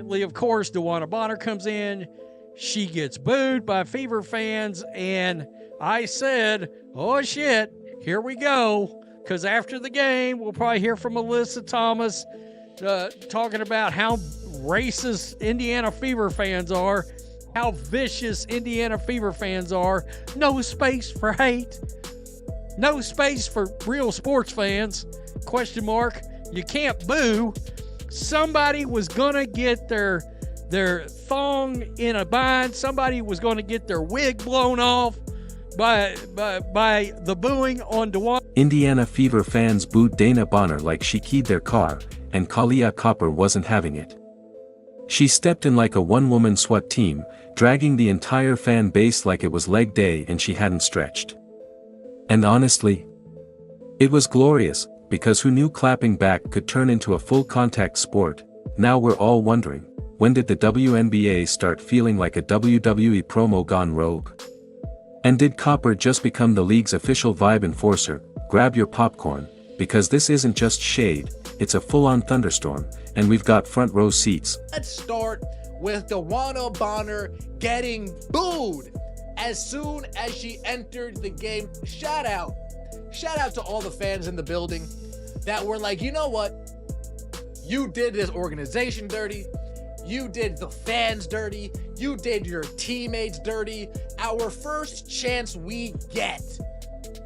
Of course, DeWanna Bonner comes in. She gets booed by Fever fans, and I said, oh shit, here we go. Because after the game, we'll probably hear from Alyssa Thomas talking about how racist Indiana Fever fans are, how vicious Indiana Fever fans are. No space for hate. No space for real sports fans. Question mark. You can't boo. Somebody was going to get their thong in a bind. Somebody was going to get their wig blown off by the booing on DeWanna. Indiana Fever fans booed Dana Bonner like she keyed their car, and Kahleah Copper wasn't having it. She stepped in like a one-woman SWAT team, dragging the entire fan base like it was leg day and she hadn't stretched. And honestly, it was glorious, because who knew clapping back could turn into a full-contact sport? Now we're all wondering, when did the WNBA start feeling like a WWE promo gone rogue? And did Copper just become the league's official vibe enforcer? Grab your popcorn, because this isn't just shade, it's a full-on thunderstorm, and we've got front row seats. Let's start with DeWanna Bonner getting booed as soon as she entered the game. Shout out to all the fans in the building that were like, you know what? You did this organization dirty. You did the fans dirty. You did your teammates dirty. Our first chance we get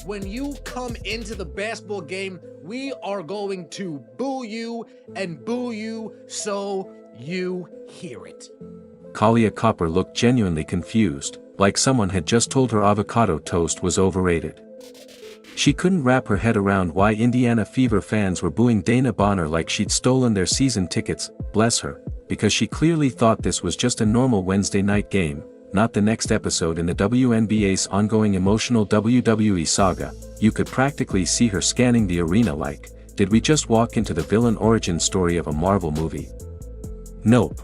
when you come into the basketball game, we are going to boo you and boo you so you hear it. Kahleah Copper looked genuinely confused, like someone had just told her avocado toast was overrated. She couldn't wrap her head around why Indiana Fever fans were booing Dana Bonner like she'd stolen their season tickets, bless her, because she clearly thought this was just a normal Wednesday night game, not the next episode in the WNBA's ongoing emotional WWE saga. You could practically see her scanning the arena like, did we just walk into the villain origin story of a Marvel movie? Nope.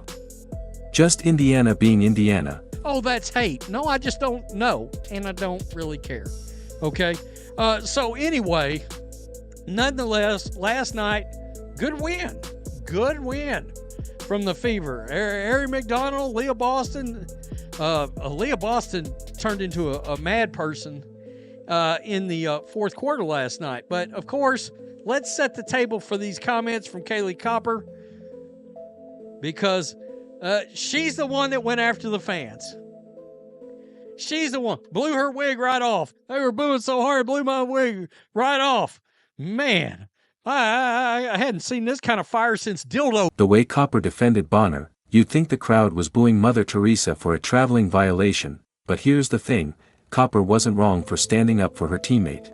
Just Indiana being Indiana. Oh, that's hate. No, I just don't know, and I don't really care. Okay? So anyway, nonetheless, last night, good win. Good win from the Fever. Ari McDonald, Leah Boston. Leah Boston turned into a mad person in the fourth quarter last night. But, of course, let's set the table for these comments from Kahleah Copper, because she's the one that went after the fans. She's the one. Blew her wig right off. They were booing so hard, blew my wig right off. Man, I hadn't seen this kind of fire since dildo. The way Copper defended Bonner, you'd think the crowd was booing Mother Teresa for a traveling violation, but here's the thing, Copper wasn't wrong for standing up for her teammate.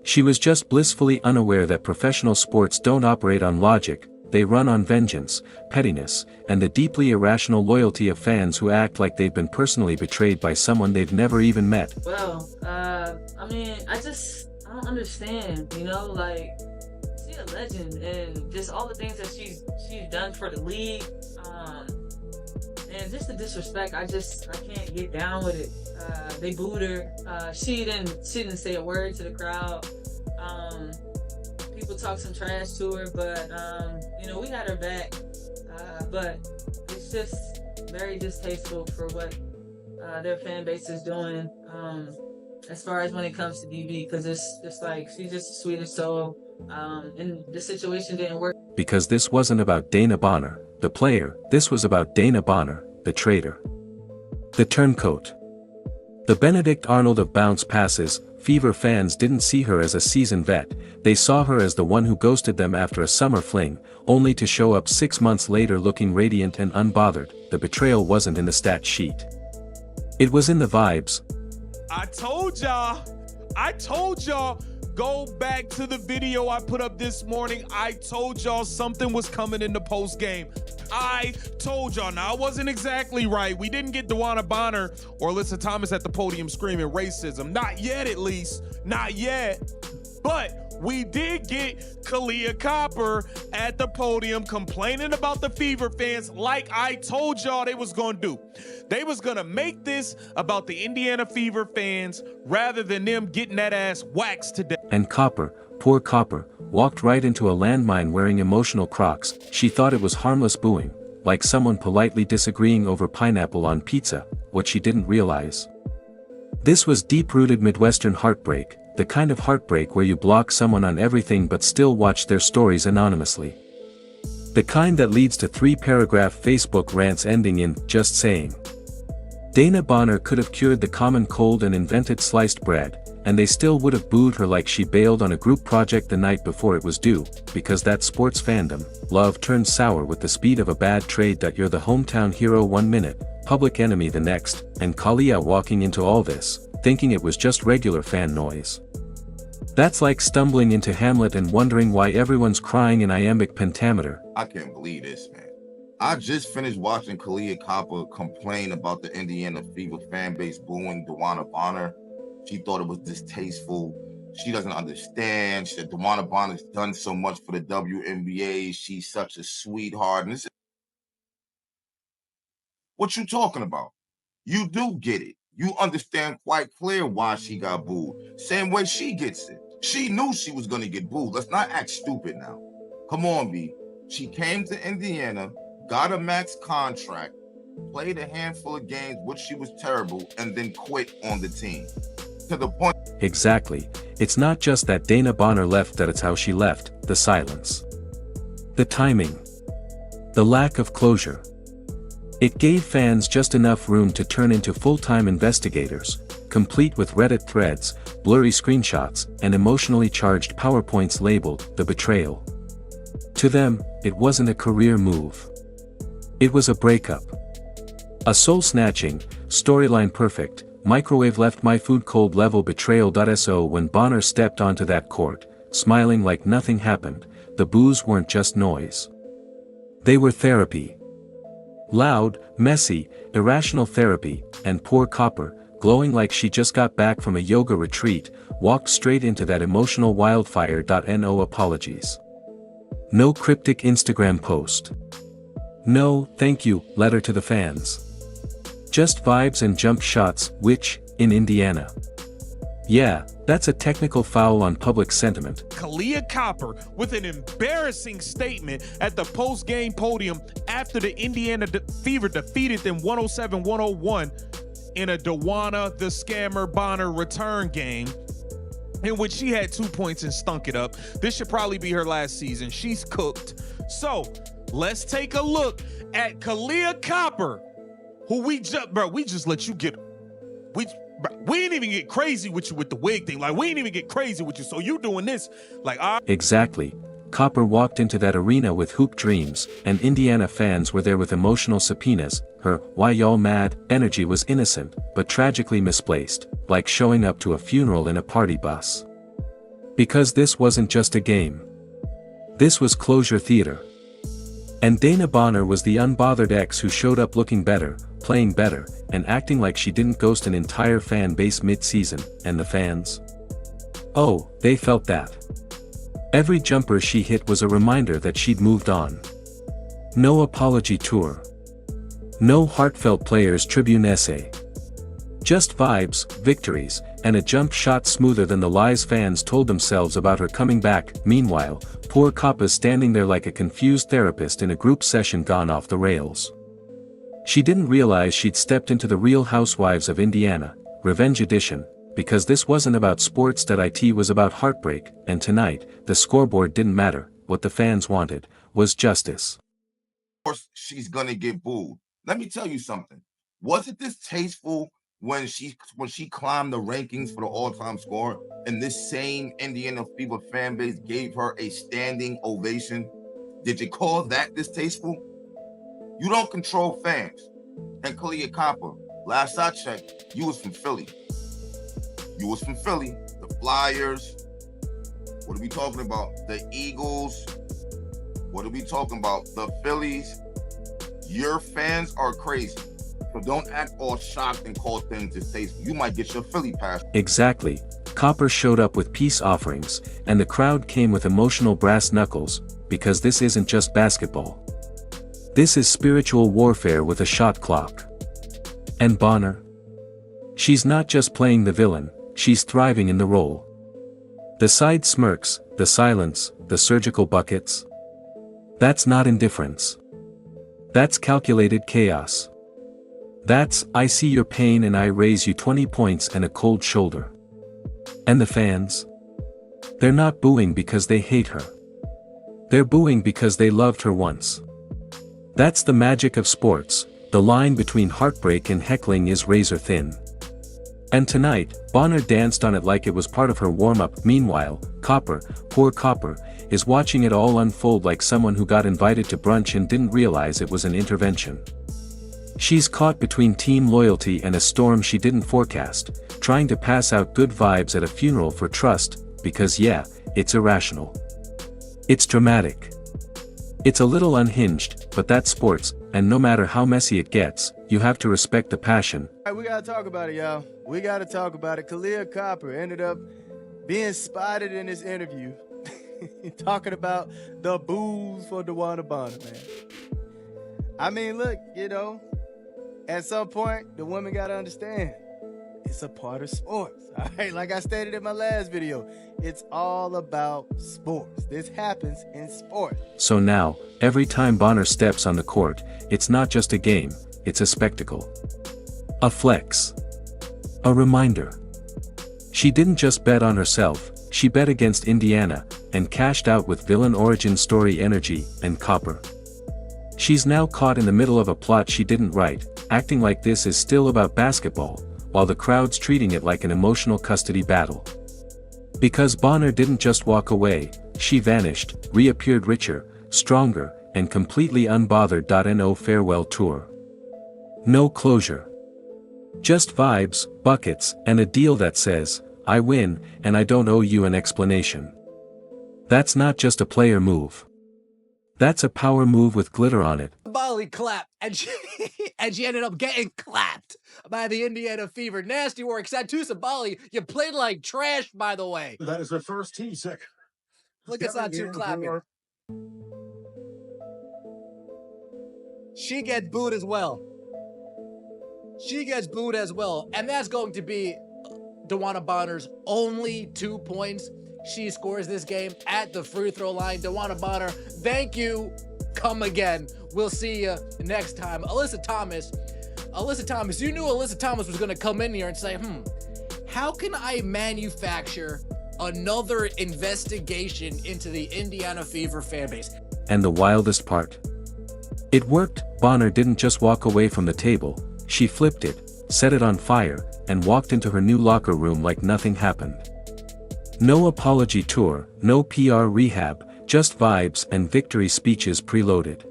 She was just blissfully unaware that professional sports don't operate on logic, they run on vengeance, pettiness, and the deeply irrational loyalty of fans who act like they've been personally betrayed by someone they've never even met. Well, I mean, I don't understand, you know, like, she's a legend, and just all the things that she's done for the league, and just the disrespect, I can't get down with it. They booed her. She didn't say a word to the crowd. People talk some trash to her, but you know, we had her back. But it's just very distasteful for what their fan base is doing, as far as when it comes to DB, because it's like she's just the sweetest soul, and the situation didn't work. Because this wasn't about Dana Bonner, the player, this was about Dana Bonner, the traitor. The turncoat. The Benedict Arnold of bounce passes. Fever fans didn't see her as a seasoned vet, they saw her as the one who ghosted them after a summer fling, only to show up 6 months later looking radiant and unbothered. The betrayal wasn't in the stat sheet. It was in the vibes. I told y'all, go back to the video I put up this morning. I told y'all something was coming in the post game. I told y'all. Now, I wasn't exactly right. We didn't get DeWanna Bonner or Alyssa Thomas at the podium screaming racism. Not yet, at least. Not yet. But we did get Kahleah Copper at the podium complaining about the Fever fans like I told y'all they was going to do. They was going to make this about the Indiana Fever fans rather than them getting that ass waxed to death. And Copper, poor Copper, walked right into a landmine wearing emotional Crocs. She thought it was harmless booing, like someone politely disagreeing over pineapple on pizza, what she didn't realize. This was deep-rooted Midwestern heartbreak, the kind of heartbreak where you block someone on everything but still watch their stories anonymously. The kind that leads to 3-paragraph Facebook rants ending in, "just saying." Dana Bonner could have cured the common cold and invented sliced bread, and they still would have booed her like she bailed on a group project the night before it was due, because that sports fandom, love turns sour with the speed of a bad trade that you're the hometown hero 1 minute, public enemy the next, and Kahleah walking into all this, thinking it was just regular fan noise. That's like stumbling into Hamlet and wondering why everyone's crying in iambic pentameter. I can't believe this, man. I just finished watching Kahleah Copper complain about the Indiana Fever fan base booing DeWanna Bonner. She thought it was distasteful. She doesn't understand. She said DeWanna Bonner's done so much for the WNBA. She's such a sweetheart. And this is what you talking about. You do get it. You understand quite clear why she got booed. Same way she gets it. She knew she was going to get booed. Let's not act stupid now. Come on, B. She came to Indiana, got a max contract, played a handful of games, which she was terrible, and then quit on the team. To the point. Exactly. It's not just that Dana Bonner left, that it's how she left, the silence. The timing. The lack of closure. It gave fans just enough room to turn into full-time investigators, complete with Reddit threads, blurry screenshots, and emotionally charged PowerPoints labeled "The Betrayal." To them, it wasn't a career move. It was a breakup. A soul-snatching, storyline perfect, microwave left my food cold level betrayal. So when Bonner stepped onto that court, smiling like nothing happened, the boos weren't just noise. They were therapy. Loud, messy, irrational therapy, and poor Copper, glowing like she just got back from a yoga retreat, walked straight into that emotional wildfire. No apologies. No cryptic Instagram post. No, thank you, letter to the fans. Just vibes and jump shots, which, in Indiana. Yeah, that's a technical foul on public sentiment. Kahleah Copper with an embarrassing statement at the post-game podium after the Indiana Fever defeated them 107-101 in a DeWanna the Scammer Bonner return game, in which she had 2 points and stunk it up. This should probably be her last season. She's cooked. So, let's take a look at Kahleah Copper, who we just let you get. We ain't even get crazy with you with the wig thing. Like, we ain't even get crazy with you. So you doing this, like, Exactly. Copper walked into that arena with hoop dreams, and Indiana fans were there with emotional subpoenas. Her "why y'all mad" energy was innocent, but tragically misplaced, like showing up to a funeral in a party bus. Because this wasn't just a game. This was closure theater. And Dana Bonner was the unbothered ex who showed up looking better, playing better, and acting like she didn't ghost an entire fan base mid-season, and the fans? Oh, they felt that. Every jumper she hit was a reminder that she'd moved on. No apology tour. No heartfelt players' tribune essay. Just vibes, victories, and a jump shot smoother than the lies fans told themselves about her coming back. Meanwhile, poor Coppa's standing there like a confused therapist in a group session gone off the rails. She didn't realize she'd stepped into the Real Housewives of Indiana, Revenge Edition, because this wasn't about sports. It was about heartbreak, and tonight, the scoreboard didn't matter. What the fans wanted was justice. Of course, she's gonna get booed. Let me tell you something. Was it distasteful when she climbed the rankings for the all-time scorer, and this same Indiana Fever fan base gave her a standing ovation? Did you call that distasteful? You don't control fans. And Kahleah Copper, last I checked, you was from Philly. You was from Philly. The Flyers. What are we talking about? The Eagles. What are we talking about? The Phillies. Your fans are crazy. So don't act all shocked and call things distasteful. You might get your Philly pass. Exactly. Copper showed up with peace offerings, and the crowd came with emotional brass knuckles, because this isn't just basketball. This is spiritual warfare with a shot clock. And Bonner? She's not just playing the villain, she's thriving in the role. The side smirks, the silence, the surgical buckets. That's not indifference. That's calculated chaos. That's, I see your pain and I raise you 20 points and a cold shoulder. And the fans? They're not booing because they hate her. They're booing because they loved her once. That's the magic of sports, the line between heartbreak and heckling is razor thin. And tonight, Bonner danced on it like it was part of her warm-up. Meanwhile, Copper, poor Copper, is watching it all unfold like someone who got invited to brunch and didn't realize it was an intervention. She's caught between team loyalty and a storm she didn't forecast, trying to pass out good vibes at a funeral for trust, because yeah, it's irrational. It's dramatic. It's a little unhinged, but that's sports, and no matter how messy it gets, you have to respect the passion. All right, we gotta talk about it, y'all. We gotta talk about it. Kahleah Copper ended up being spotted in this interview talking about the boos for DeWanna Bonner, man. I mean, look, you know, at some point, the women gotta understand, it's a part of sports, all right? Like I stated in my last video, it's all about sports. This happens in sports. So now, every time Bonner steps on the court, it's not just a game, it's a spectacle. A flex. A reminder. She didn't just bet on herself, she bet against Indiana, and cashed out with villain origin story energy and Copper. She's now caught in the middle of a plot she didn't write, acting like this is still about basketball, while the crowd's treating it like an emotional custody battle. Because Bonner didn't just walk away, she vanished, reappeared richer, stronger, and completely unbothered. No farewell tour. No closure. Just vibes, buckets, and a deal that says, I win, and I don't owe you an explanation. That's not just a player move. That's a power move with glitter on it. Volley clap, and she ended up getting clapped by the Indiana Fever. Nasty work, Santusa Bali. You played like trash, by the way. That is the first tee, sick. Look at Santu clapping. She gets booed as well. She gets booed as well, and that's going to be DeWanna Bonner's only 2 points she scores this game at the free throw line. DeWanna Bonner, thank you. Come again. We'll see you next time. Alyssa Thomas, you knew Alyssa Thomas was going to come in here and say, how can I manufacture another investigation into the Indiana Fever fan base? And the wildest part. It worked. Bonner didn't just walk away from the table, she flipped it, set it on fire, and walked into her new locker room like nothing happened. No apology tour, no PR rehab, just vibes and victory speeches preloaded.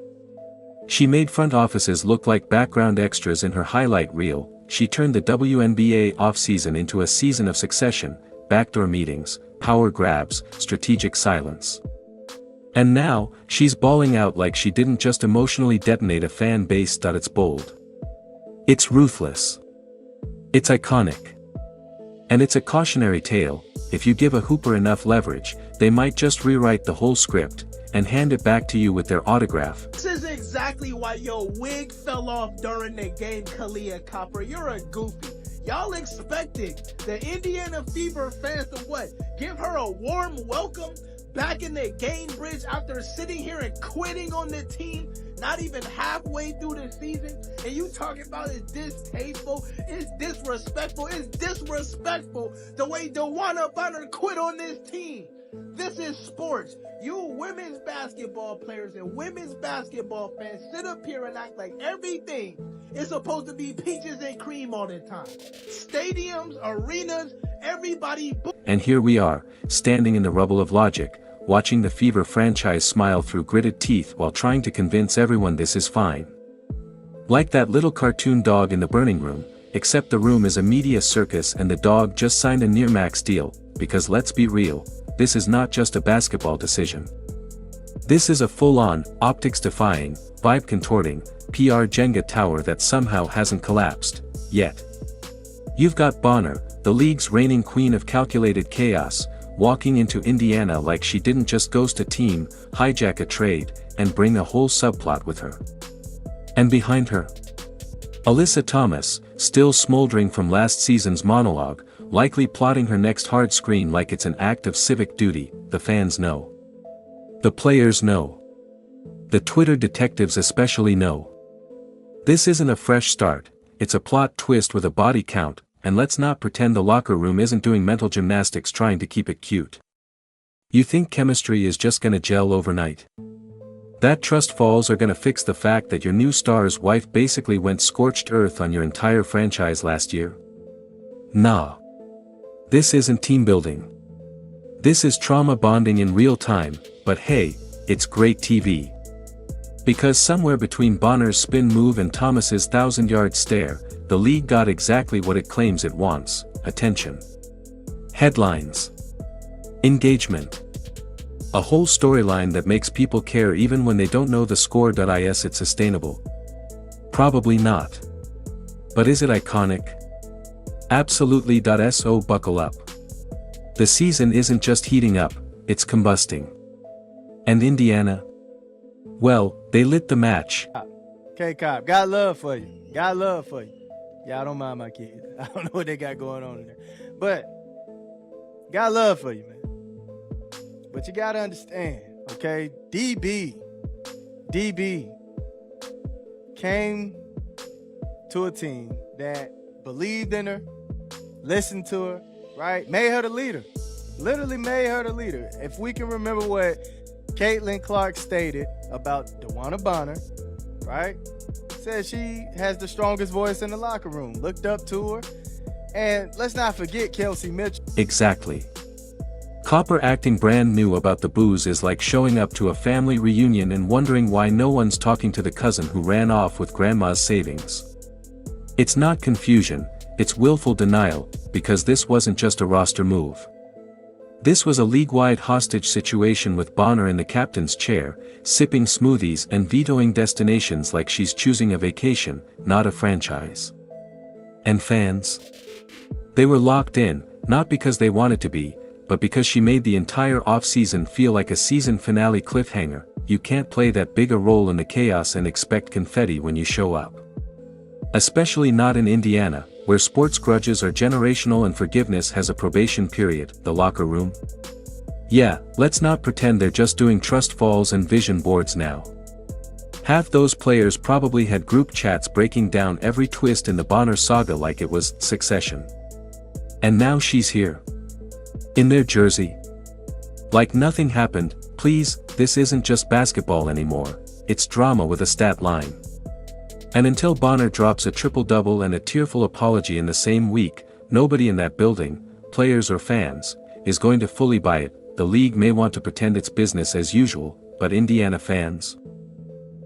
She made front offices look like background extras in her highlight reel. She turned the WNBA offseason into a season of succession, backdoor meetings, power grabs, strategic silence. And now, she's bawling out like she didn't just emotionally detonate a fan base. It's bold. It's ruthless. It's iconic. And it's a cautionary tale. If you give a hooper enough leverage, they might just rewrite the whole script and hand it back to you with their autograph. This is exactly why your wig fell off during the game, Kahleah Copper. You're a goofy. Y'all expected the Indiana Fever fans to what? Give her a warm welcome back in the Gainbridge after sitting here and quitting on the team, not even halfway through the season, and you talking about it's distasteful, it's disrespectful the way DeWanna Bonner quit on this team. This is sports. You women's basketball players and women's basketball fans sit up here and act like everything is supposed to be peaches and cream all the time. Stadiums, arenas, everybody. And here we are, standing in the rubble of logic, watching the Fever franchise smile through gritted teeth while trying to convince everyone this is fine. Like that little cartoon dog in the burning room, except the room is a media circus and the dog just signed a near-max deal, because let's be real, this is not just a basketball decision. This is a full-on, optics-defying, vibe-contorting, PR Jenga tower that somehow hasn't collapsed, yet. You've got Bonner, the league's reigning queen of calculated chaos, walking into Indiana like she didn't just ghost a team, hijack a trade, and bring a whole subplot with her. And behind her, Alyssa Thomas, still smoldering from last season's monologue, likely plotting her next hard screen like it's an act of civic duty. The fans know. The players know. The Twitter detectives especially know. This isn't a fresh start, it's a plot twist with a body count, and let's not pretend the locker room isn't doing mental gymnastics trying to keep it cute. You think chemistry is just gonna gel overnight? That trust falls are gonna fix the fact that your new star's wife basically went scorched earth on your entire franchise last year? Nah. This isn't team building. This is trauma bonding in real time, but hey, it's great TV. Because somewhere between Bonner's spin move and Thomas's 1,000-yard stare, the league got exactly what it claims it wants: attention. Headlines. Engagement. A whole storyline that makes people care even when they don't know the score. Is it sustainable? Probably not. But is it iconic? Absolutely. So buckle up. The season isn't just heating up, it's combusting. And Indiana? Well, they lit the match. K-Cop, got love for you. Got love for you. Y'all don't mind my kids. I don't know what they got going on in there. But, got love for you, man. But you gotta understand, okay? DB came to a team that believed in her, listened to her, right? Made her the leader. Literally made her the leader. If we can remember what Caitlin Clark stated about DeWanna Bonner, right? Said she has the strongest voice in the locker room. Looked up to her. And let's not forget Kelsey Mitchell. Exactly. Copper acting brand new about the booze is like showing up to a family reunion and wondering why no one's talking to the cousin who ran off with grandma's savings. It's not confusion, it's willful denial, because this wasn't just a roster move. This was a league-wide hostage situation with Bonner in the captain's chair, sipping smoothies and vetoing destinations like she's choosing a vacation, not a franchise. And fans? They were locked in, not because they wanted to be, but because she made the entire off-season feel like a season finale cliffhanger. You can't play that big a role in the chaos and expect confetti when you show up. Especially not in Indiana, where sports grudges are generational and forgiveness has a probation period. The locker room? Yeah, let's not pretend they're just doing trust falls and vision boards now. Half those players probably had group chats breaking down every twist in the Bonner saga like it was Succession. And now she's here. In their jersey. Like nothing happened. Please, this isn't just basketball anymore, it's drama with a stat line. And until Bonner drops a triple-double and a tearful apology in the same week, nobody in that building, players or fans, is going to fully buy it. The league may want to pretend it's business as usual, but Indiana fans?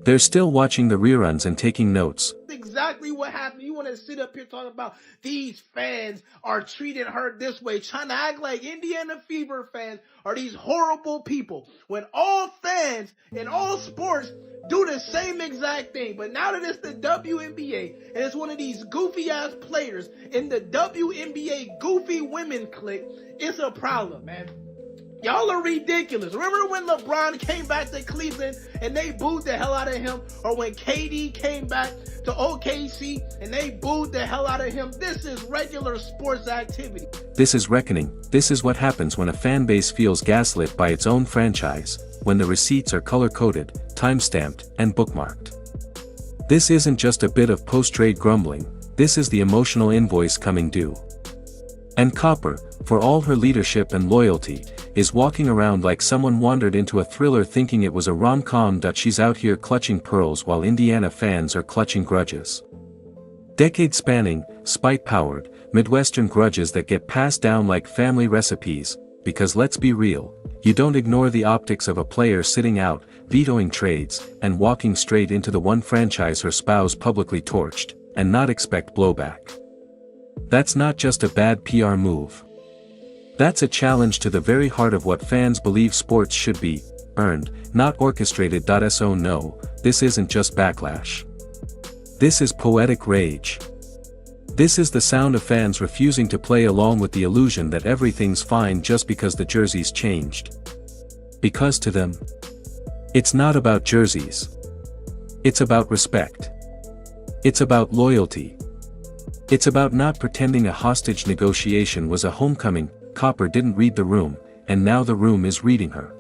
They're still watching the reruns and taking notes. Exactly what happened. You want to sit up here talking about these fans are treating her this way, trying to act like Indiana Fever fans are these horrible people, when all fans in all sports do the same exact thing. But now that it's the WNBA and it's one of these goofy ass players in the WNBA goofy women clique, it's a problem, man. Y'all are ridiculous. Remember when LeBron came back to Cleveland and they booed the hell out of him? Or when KD came back to OKC and they booed the hell out of him? This is regular sports activity. This is reckoning. This is what happens when a fan base feels gaslit by its own franchise, when the receipts are color-coded, time-stamped, and bookmarked. This isn't just a bit of post-trade grumbling, this is the emotional invoice coming due. And Copper, for all her leadership and loyalty, is walking around like someone wandered into a thriller thinking it was a rom-com. She's out here clutching pearls while Indiana fans are clutching grudges. Decade-spanning, spite-powered, Midwestern grudges that get passed down like family recipes, because let's be real, you don't ignore the optics of a player sitting out, vetoing trades, and walking straight into the one franchise her spouse publicly torched, and not expect blowback. That's not just a bad PR move. That's a challenge to the very heart of what fans believe sports should be, earned, not orchestrated. So no, this isn't just backlash. This is poetic rage. This is the sound of fans refusing to play along with the illusion that everything's fine just because the jerseys changed. Because to them, it's not about jerseys. It's about respect. It's about loyalty. It's about not pretending a hostage negotiation was a homecoming. Copper didn't read the room, and now the room is reading her.